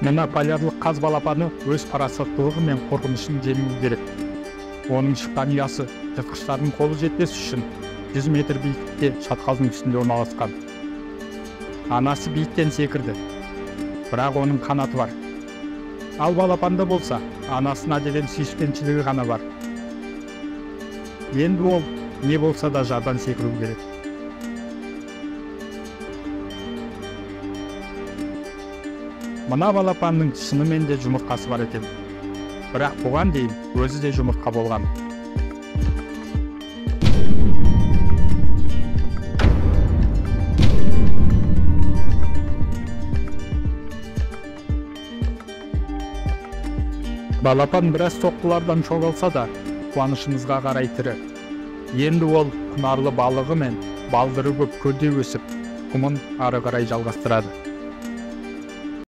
Мына полярлык каз балапаны өз парасаттылыгы менен коркунучун жеңүү керек. Onun шыққан ұясы жыртқыштардың қолы жетпес үшін 100 метр биіктікте шатқалдың үстінде орналасқан. Анасы биіктен секірді, бірақ оның қанаты бар. Ал балапанда болса, анасына деген сүйіспеншілігі ғана бар. Енді ол не болса да жардан секіру керек. Мына балапанның шынымен де жұмыртқасы бар екен. Бірақ бұған дейін өзі де жұмыртқа болған. Балапан біраз соққылардан жоғалса да, қуанышымызға қарай тірі. Енді ол құнарлы балығы мен балдыры көп көлде өсіп, құмын ары қарай жалғастырады.